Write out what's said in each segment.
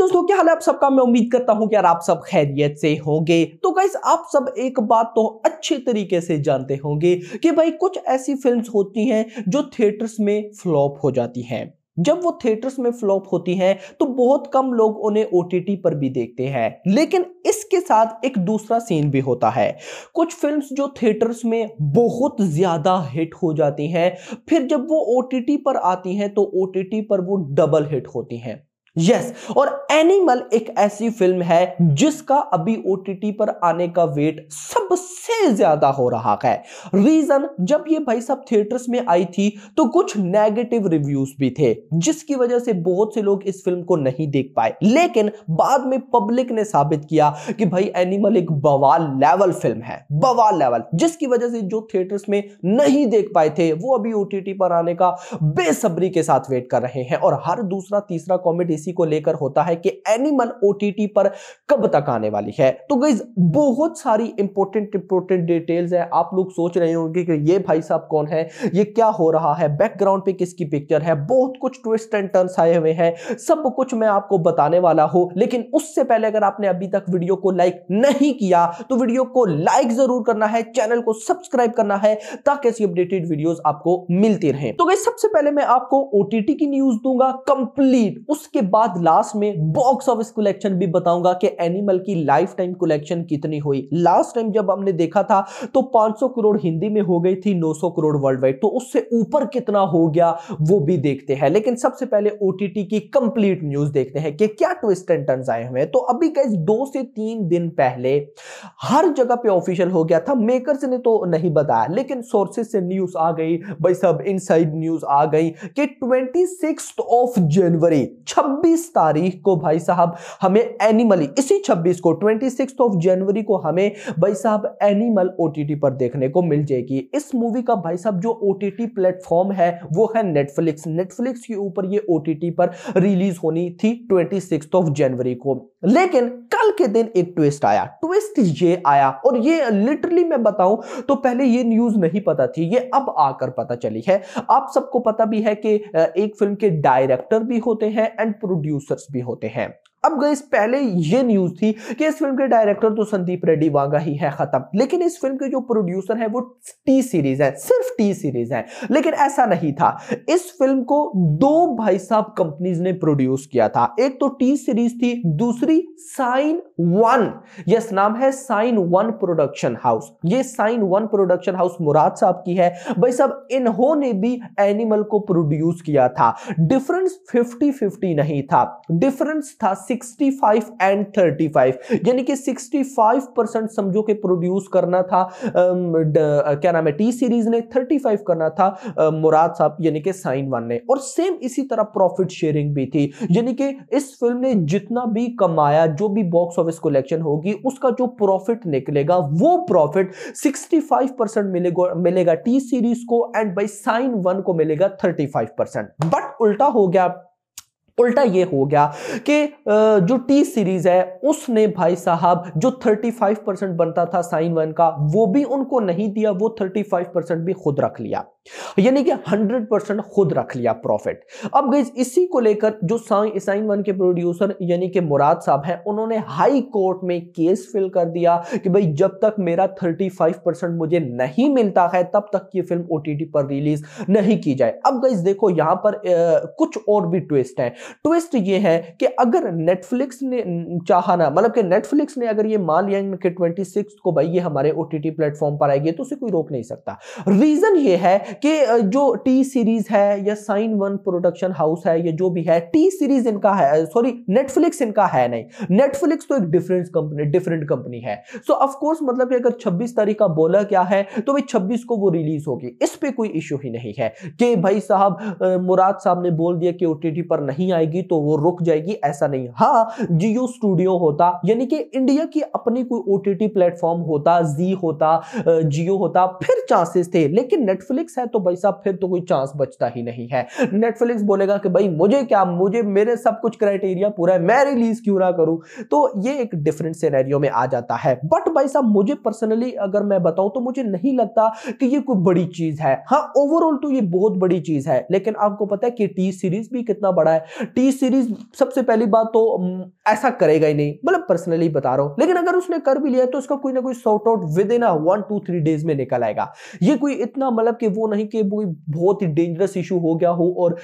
दोस्तों, क्या हाल है आप सबका। मैं उम्मीद करता हूं कि यार आप सब खैरियत से होंगे। तो गाइस, आप सब एक बात तो अच्छे तरीके से जानते होंगे कि भाई कुछ ऐसी फिल्म्स होती हैं जो थिएटर्स में फ्लॉप हो जाती हैं। जब वो थिएटर्स में फ्लॉप होती हैं तो बहुत कम लोग उन्हें ओटीटी पर भी देखते हैं, लेकिन इसके साथ एक दूसरा सीन भी होता है। कुछ फिल्म्स जो थिएटर्स में बहुत ज्यादा हिट हो जाती हैं, फिर जब वो ओटीटी पर आती हैं तो ओटीटी पर वो डबल हिट होती हैं। यस, और एनिमल एक ऐसी फिल्म है जिसका अभी ओटीटी पर आने का वेट सबसे ज्यादा हो रहा है। रीजन, जब ये भाई साहब थिएटर्स में आई थी तो कुछ नेगेटिव रिव्यूज भी थे, जिसकी वजह से बहुत से लोग इस फिल्म को नहीं देख पाए। लेकिन बाद में पब्लिक ने साबित किया कि भाई एनिमल एक बवाल लेवल फिल्म है, बवाल लेवल, जिसकी वजह से जो थिएटर्स में नहीं देख पाए थे वो अभी ओटीटी पर आने का बेसब्री के साथ वेट कर रहे हैं। और हर दूसरा तीसरा कमेंट इसी को लेकर होता है कि एनिमल ओटीटी पर कब तक आने वाली है। तो गाइस, बहुत सारी इंपॉर्टेंट डिटेल्स है। आप लोग सोच रहे होंगे कि ये भाई साहब कौन है, ये क्या हो रहा है, बैकग्राउंड पे किसकी पिक्चर है, बहुत कुछ ट्विस्ट एंड टर्न्स आए हुए हैं, सब कुछ मैं आपको बताने वाला हूं। लेकिन उससे पहले अगर आपने अभी तक वीडियो को लाइक नहीं किया तो वीडियो को लाइक जरूर करना है, चैनल को सब्सक्राइब करना है, ताकि ऐसी अपडेटेड वीडियोस आपको मिलती रहे। तो गाइस, सबसे पहले मैं आपको ओटीटी की न्यूज दूंगा कंप्लीट, उसके बाद लास्ट में बॉक्स ऑफिस कलेक्शन भी बताऊंगा कि एनिमल की लाइफ टाइम कलेक्शन कितनी हुई। लास्ट टाइम जब हमने देखा था तो 500 करोड़ हिंदी में हो गई थी, 900 करोड़ वर्ल्ड वाइड, तो उससे ऊपर कितना हो गया वो भी देखते हैं। लेकिन सबसे पहले ओटीटी की कंप्लीट न्यूज देखते हैं कि क्या ट्विस्ट एंड टर्न्स आए हुए हैं। तो अभी गाइस 2 से 3 दिन पहले हर जगह पे ऑफिशियल हो गया था, मेकर्स ने तो नहीं बताया, लेकिन सोर्सेज से न्यूज आ गई भाई, सब इनसाइड न्यूज आ गई कि 26 जनवरी 26 तारीख को भाई साहब हमें एनिमल, इसी 26 जनवरी को हमें भाई साहब एनिमल ओटीटी पर देखने को मिल जाएगी। इस मूवी का भाई साहब जो ओटीटी प्लेटफॉर्म है वो है नेटफ्लिक्स। नेटफ्लिक्स के ऊपर ये ओटीटी पर रिलीज होनी थी 26 जनवरी को। लेकिन कल के दिन एक ट्विस्ट आया। ट्विस्ट ये आया, और ये लिटरली मैं बताऊं तो पहले ये न्यूज नहीं पता थी, ये अब आकर पता चली है। आप सबको पता भी है कि एक फिल्म के डायरेक्टर भी होते हैं एंड प्रोड्यूसर्स भी होते हैं। अब गाइस, पहले ये न्यूज थी कि इस फिल्म के डायरेक्टर तो संदीप रेड्डी वांगा ही है, खत्म। लेकिन इस फिल्म के जो प्रोड्यूसर है वो टी सीरीज है, सिर्फ टी सीरीज है। लेकिन ऐसा नहीं था, इस फिल्म को 2 भाई साहब कंपनीज ने प्रोड्यूस किया था। एक तो टी सीरीज थी, दूसरी साइन वन। यस, नाम है साइन वन प्रोडक्शन हाउस। ये साइन वन प्रोडक्शन हाउस मुराद साहब की है भाई साहब। इन्होंने भी एनिमल को प्रोड्यूस किया था। डिफरेंस 50-50 नहीं था, डिफरेंस था 65 एंड 35, यानी कि 65% समझो कि प्रोड्यूस करना था क्या नाम है टी सीरीज ने, 35 करना था मुराद साहब यानी कि साइन वन ने। और सेम इसी तरह प्रॉफिट शेयरिंग भी थी, यानी कि इस फिल्म ने जितना भी कमाया, जो भी बॉक्स ऑफिस कलेक्शन होगी, उसका जो प्रॉफिट निकलेगा वो प्रॉफिट 65% मिलेगा टी सीरीज को, एंड बाय साइन वन को मिलेगा 35%। बट उल्टा हो गया। उल्टा ये हो गया कि जो टी सीरीज है उसने भाई साहब जो 35% बनता था साइन वन का वो भी उनको नहीं दिया, वो 35% भी खुद रख लिया, यानी कि 100% खुद रख लिया प्रॉफिट। अब गाइस, इसी को लेकर जो साइन वन के प्रोड्यूसर यानी कि मुराद साहब हैं, उन्होंने हाई कोर्ट में केस फिल कर दिया कि भाई जब तक मेरा 35% मुझे नहीं मिलता है तब तक ये फिल्म ओटीटी पर रिलीज नहीं की जाए। अब गाइस देखो, यहां पर कुछ और भी ट्विस्ट है। ट्विस्ट ये है कि अगर नेटफ्लिक्स ने चाहा ना, मतलब कि नेटफ्लिक्स ने अगर ये मान लिया कि 26 को भाई ये हमारे ओटीटी प्लेटफॉर्म पर आएगी, तो उसे कोई रोक नहीं सकता। रीजन ये है कि जो टी सीरीज है या साइन वन प्रोडक्शन हाउस है, ये जो भी है, टी सीरीज इनका है, सॉरी नेटफ्लिक्स इनका है नहीं। नेटफ्लिक्स तो एक डिफरेंट कंपनी है। सो ऑफ कोर्स, मतलब कि अगर 26 तारीख का बोला क्या है तो भाई 26 को वो रिलीज होगी, इस पे कोई इश्यू ही नहीं है कि भाई साहब मुराद साहब ने बोल दिया कि ओटीटी पर नहीं आएगी तो वो रुक जाएगी, ऐसा नहीं। हाँ, जियो स्टूडियो होता, यानी कि इंडिया की अपनी कोई ओटीटी प्लेटफॉर्म होता, जी होता, जियो होता, फिर चांसेस थे। लेकिन नेटफ्लिक्स है है तो भाई साहब फिर तो कोई चांस बचता ही नहीं है। नेटफ्लिक्स बोलेगा कि भाई मुझे क्या, मुझे मेरे सब कुछ क्राइटेरिया पूरा है, मैं रिलीज क्यों ना करूं। तो ये एक डिफरेंट सिनेरियो में आ जाता है। बट भाई साहब मुझे पर्सनली अगर मैं बताऊं तो मुझे नहीं लगता कि ये कोई बड़ी चीज है। हाँ, ओवरऑल तो ये बहुत बड़ी चीज है, लेकिन आपको पता है कि टी सीरीज भी कितना बड़ा है। टी सीरीज सबसे पहली बात तो ऐसा करेगा ही नहीं, मतलब पर्सनली बता रहा हूं, लेकिन अगर उसने कर भी लिया तो उसका कोई ना कोई sort out with in 1-2-3 days में निकल आएगा। ये कोई इतना मतलब कि वो नहीं कि कोई बहुत ही डेंजरस इशू हो गया हो, और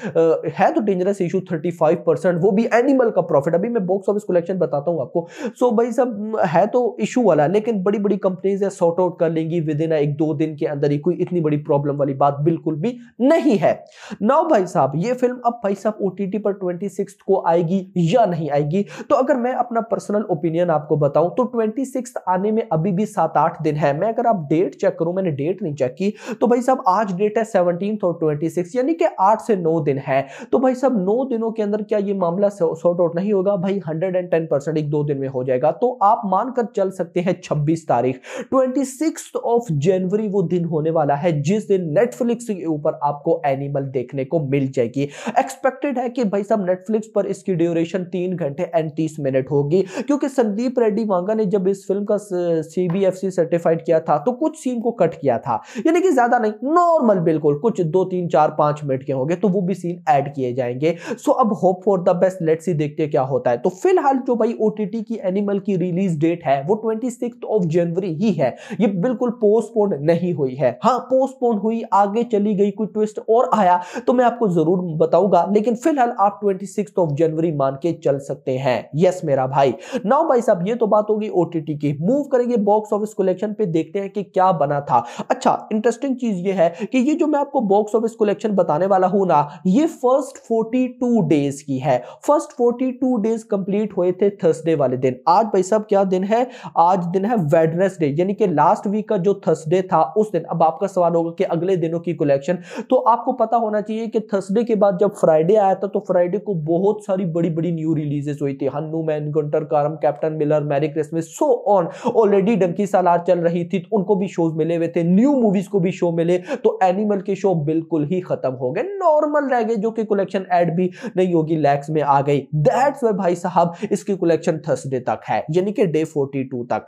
है तो डेंजरस इशू 35%, वो भी एनिमल का प्रॉफिट। अभी मैं बॉक्स ऑफिस कलेक्शन बताता हूं आपको। सो भाई सब है तो इशू वाला, लेकिन बड़ी बड़ी कंपनीज सॉर्ट आउट कर लेंगी विद इन 1-2 दिन के अंदर ही, कोई इतनी बड़ी प्रॉब्लम वाली बात बिल्कुल भी नहीं है। नाउ भाई साहब ये फिल्म अब भाई साहब ओटीटी पर 26 को आएगी या नहीं आएगी, तो अगर मैं अपना पर्सनल ओपिनियन आपको बताऊं तो 26 आने में अभी भी 7-8 दिन है। मैं अगर आप डेट चेक करूं, मैंने डेट नहीं चेक की, तो भाई साहब आज डेट है 17 और 26, यानी कि 8 से 9 दिन है। तो भाई साहब 9 दिनों के अंदर क्या ये मामला सॉर्ट आउट नहीं होगा? भाई 110% 1-2 दिन में हो जाएगा। तो आप मानकर चल सकते हैं 26 तारीख 26 ऑफ जनवरी वो दिन होने वाला है जिस दिन नेटफ्लिक्स के ऊपर आपको एनिमल देखने को मिल जाएगी। एक्सपेक्टेड है कि भाई साहब नेटफ्लिक्स पर इसकी ड्यूरेशन 3 घंटे एंड 30 मिनट होगी, क्योंकि संदीप रेड्डी वांगा ने जब इस फिल्म का CBFC सर्टिफाइड किया था तो कुछ सीन को कट किया था, यानी कि ज्यादा नहीं, नॉर्मल बिल्कुल कुछ 2-3-4-5 मिनट के होंगे, तो वो भी सीन ऐड किए जाएंगे। सो अब hope for the best, let's see देखते हैं क्या होता है। तो फिलहाल जो भाई ओटीटी की एनिमल की रिलीज डेट है वो 26 ऑफ जनवरी ही है, ये बिल्कुल पोस्टपोन नहीं हुई है। हाँ, पोस्टपोन हुई, आगे चली गई, कोई ट्विस्ट और आया तो मैं आपको जरूर बताऊंगा, लेकिन फिलहाल आप 26 ऑफ जनवरी मान के चल सकते हैं। यस मेरा भाई। नाउ भाई साहब ये तो बात होगी ओटीटी की, मूव करेंगे बॉक्स ऑफिस कलेक्शन पे, देखते हैं कि क्या बना था। अच्छा, इंटरेस्टिंग चीज ये है कि ये जो मैं आपको बॉक्स ऑफिस कलेक्शन बताने वाला हूं ना, ये फर्स्ट 42 डेज की है। फर्स्ट 42 डेज कंप्लीट हुए थे थर्सडे वाले दिन। आज भाई साहब क्या दिन है? आज दिन है वेडनेसडे, यानी कि लास्ट वीक का जो थर्सडे था उस दिन। अब आपका सवाल होगा कि अगले दिनों की कलेक्शन, तो आपको पता होना चाहिए कि थर्सडे के बाद जब फ्राइडे आया था तो फ्राइडे को बहुत सारी बड़ी बड़ी न्यू रिलीजेस हुई थी। Hanuman, Guntur Kaaram, Captain Miller, Merry Christmas, so on. Already Dunki Salaar चल रही थी तो उनको भी शोज मिले हुए थे, न्यू मूवीज को भी शो मिले, तो एनिमल के शो बिल्कुल ही खत्म हो गए, नॉर्मल रह गए, जो कि कलेक्शन ऐड भी नहीं होगी, लैक्स में आ गई। दैट्स व्हाई भाई साहब इसकी कलेक्शन थर्सडे तक है, यानी कि डे 42 तक।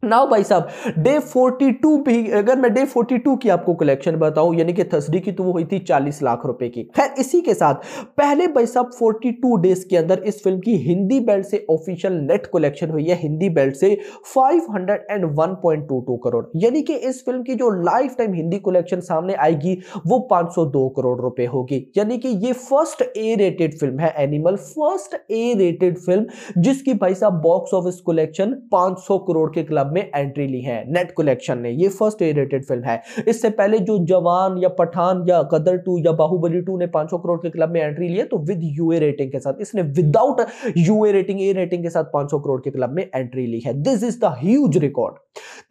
नाउ भाई साहब डे 42 भी, अगर मैं डे 42 की आपको कलेक्शन बताऊं, यानी कि थर्सडे की, तो वो हुई थी 40 लाख रुपए की। खैर इसी के साथ पहले भाई साहब 42 डेज के अंदर इस फिल्म की हिंदी बेल्ट से ऑफिशियल नेट कलेक्शन हुई है, हिंदी बेल्ट से 501.22 करोड़, यानी कि इस फिल्म की जो लाइफ टाइम हिंदी कलेक्शन सामने आएगी वो 502 करोड़ रुपए होगी। यानी कि ये फर्स्ट ए रेटेड फिल्म है animal, first A rated film जिसकी भाई साहब बॉक्स ऑफिस कलेक्शन 500 करोड़ के क्लब में एंट्री ली है नेट कलेक्शन ने। ये फर्स्ट ए रेटेड फिल्म है। इससे पहले जो जवान या पठान या गदर 2 या बाहुबली 2 ने 500 करोड़ के क्लब में एंट्री ली है, तो विद यूए रेटिंग के साथ, इसने without UA rating, A rating के साथ 500 करोड़ के क्लब में एंट्री ली है। This is the huge record.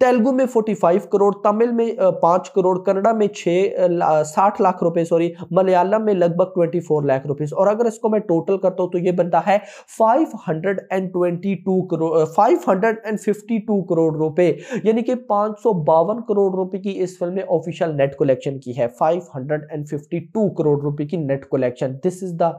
Telugu में 45 करोड़, तमिल में 5 करोड़, कन्नड़ा में 60 लाख रुपए, सॉरी, मलयालम में लगभग 24 लाख रुपए, और अगर इसको मैं टोटल करता हूं तो ये बनता है 522 करोड़, 552 करोड़ रुपए, यानी कि 552 करोड़ रुपए की इस फिल्म ने ऑफिशियल नेट कलेक्शन की है। 552 करोड़ रुपए की net collection, this is the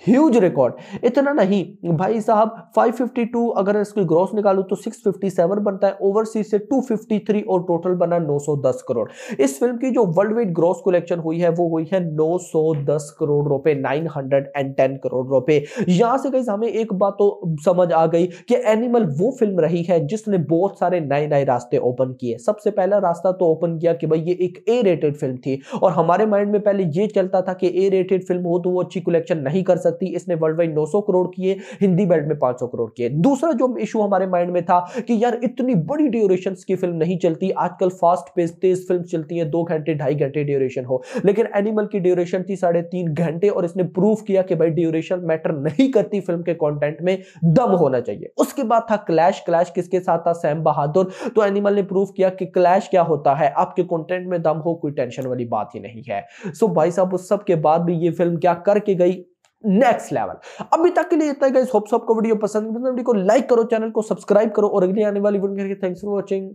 huge record. इतना नहीं भाई साहब, 552 अगर इसकी ग्रॉस निकालूं तो 657 बनता है, ओवरसीज से 253, और टोटल बना 910 करोड़। इस फिल्म की जो वर्ल्ड वाइड ग्रॉस कलेक्शन हुई है वो हुई है 910 करोड़ रुपए, 910 करोड़ रुपए। यहां से गाइस हमें एक बात तो समझ आ गई कि एनिमल वो फिल्म रही है जिसने बहुत सारे नए नए रास्ते ओपन किए। सबसे पहला रास्ता तो ओपन किया कि भाई ये एक ए रेटेड फिल्म थी, और हमारे माइंड में पहले ये चलता था कि ए रेटेड फिल्म हो तो वो अच्छी कलेक्शन नहीं कर सकती। इसने वर्ल्ड वाइड 900 करोड़ किए, हिंदी बेल्ट में 500 करोड़ किए। दूसरा जो इशू हमारे माइंड में था कि यार इतनी बड़ी ड्यूरेशंस की फिल्म नहीं चलती, आजकल फास्ट पेस तेज फिल्म चलती है, 2 घंटे 2.5 घंटे ड्यूरेशन हो, लेकिन एनिमल की ड्यूरेशन थी 3.5 घंटे, और इसने प्रूव किया कि भाई ड्यूरेशन मैटर नहीं करती, फिल्म के कंटेंट में दम होना चाहिए। उसके बाद था क्लैश। क्लैश किसके साथ था? सैम बहादुर। तो एनिमल ने प्रूव किया कि क्लैश क्या होता है, आपके कंटेंट में दम हो, कोई टेंशन वाली बात ही नहीं है। सो भाई साहब उस सब के बाद भी ये फिल्म क्या करके गई, नेक्स्ट लेवल। अभी तक के लिए इतना ही गाइस, होप सबको वीडियो पसंद, वीडियो को लाइक करो, चैनल को सब्सक्राइब करो, और अगली आने वाली वीडियो के लिए थैंक्स फॉर वॉचिंग।